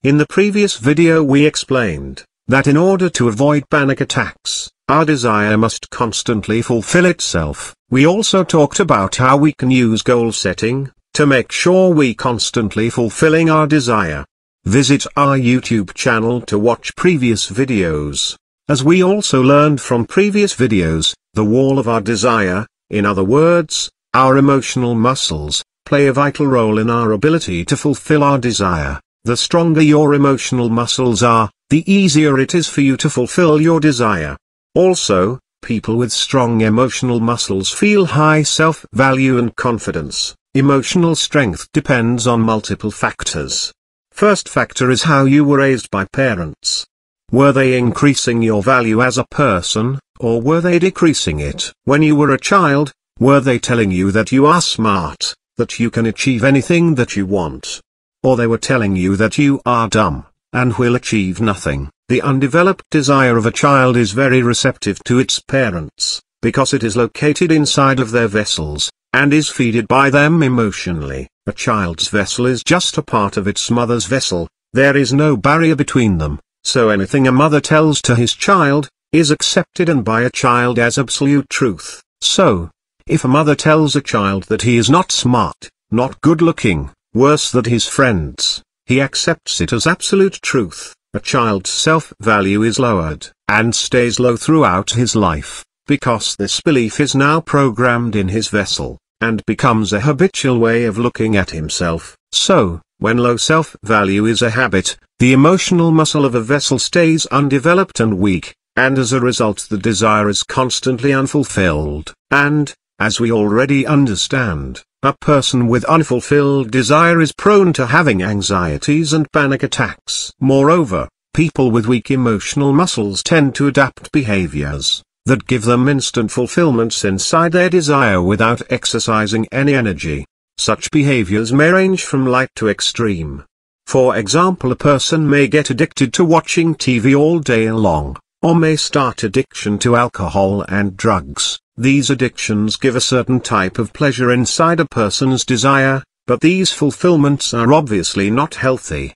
In the previous video we explained that in order to avoid panic attacks, our desire must constantly fulfill itself. We also talked about how we can use goal setting to make sure we constantly fulfilling our desire. Visit our YouTube channel to watch previous videos. As we also learned from previous videos, the wall of our desire, in other words, our emotional muscles, play a vital role in our ability to fulfill our desire. The stronger your emotional muscles are, the easier it is for you to fulfill your desire. Also, people with strong emotional muscles feel high self-value and confidence. Emotional strength depends on multiple factors. First factor is how you were raised by parents. Were they increasing your value as a person, or were they decreasing it? When you were a child, were they telling you that you are smart, that you can achieve anything that you want? Or they were telling you that you are dumb, and will achieve nothing? The undeveloped desire of a child is very receptive to its parents, because it is located inside of their vessels, and is fed by them emotionally. A child's vessel is just a part of its mother's vessel, there is no barrier between them, so anything a mother tells to his child, is accepted and by a child as absolute truth. So, if a mother tells a child that he is not smart, not good looking, worse than his friends, he accepts it as absolute truth. A child's self-value is lowered, and stays low throughout his life, because this belief is now programmed in his vessel, and becomes a habitual way of looking at himself. So, when low self-value is a habit, the emotional muscle of a vessel stays undeveloped and weak, and as a result the desire is constantly unfulfilled. And, as we already understand, a person with unfulfilled desire is prone to having anxieties and panic attacks. Moreover, people with weak emotional muscles tend to adapt behaviors that give them instant fulfillments inside their desire without exercising any energy. Such behaviors may range from light to extreme. For example, a person may get addicted to watching TV all day long, or may start addiction to alcohol and drugs. These addictions give a certain type of pleasure inside a person's desire, but these fulfillments are obviously not healthy.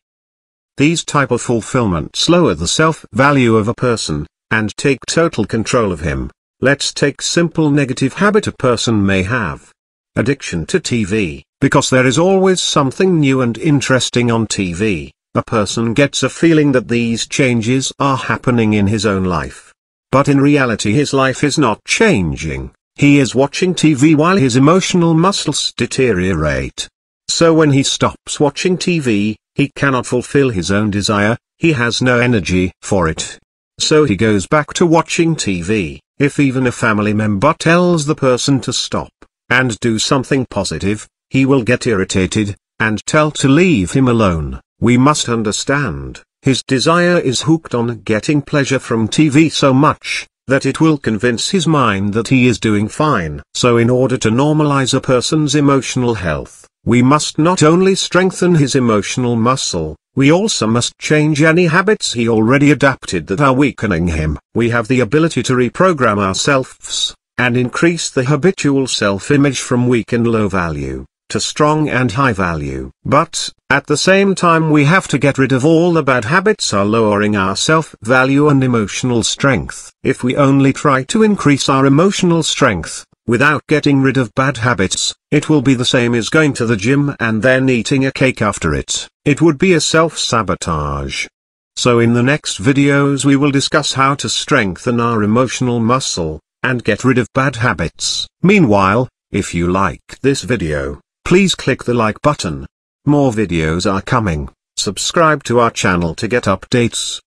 These type of fulfillments lower the self-value of a person, and take total control of him. Let's take simple negative habit a person may have. Addiction to TV. Because there is always something new and interesting on TV, a person gets a feeling that these changes are happening in his own life. But in reality his life is not changing, he is watching TV while his emotional muscles deteriorate. So when he stops watching TV, he cannot fulfill his own desire, he has no energy for it. So he goes back to watching TV. If even a family member tells the person to stop, and do something positive, he will get irritated, and tell to leave him alone. We must understand, his desire is hooked on getting pleasure from TV so much, that it will convince his mind that he is doing fine. So in order to normalize a person's emotional health, we must not only strengthen his emotional muscle, we also must change any habits he already adapted that are weakening him. We have the ability to reprogram ourselves, and increase the habitual self-image from weak and low value to strong and high value. But, at the same time we have to get rid of all the bad habits are lowering our self-value and emotional strength. If we only try to increase our emotional strength, without getting rid of bad habits, it will be the same as going to the gym and then eating a cake after it. It would be a self-sabotage. So in the next videos we will discuss how to strengthen our emotional muscle, and get rid of bad habits. Meanwhile, if you liked this video, please click the like button. More videos are coming. Subscribe to our channel to get updates.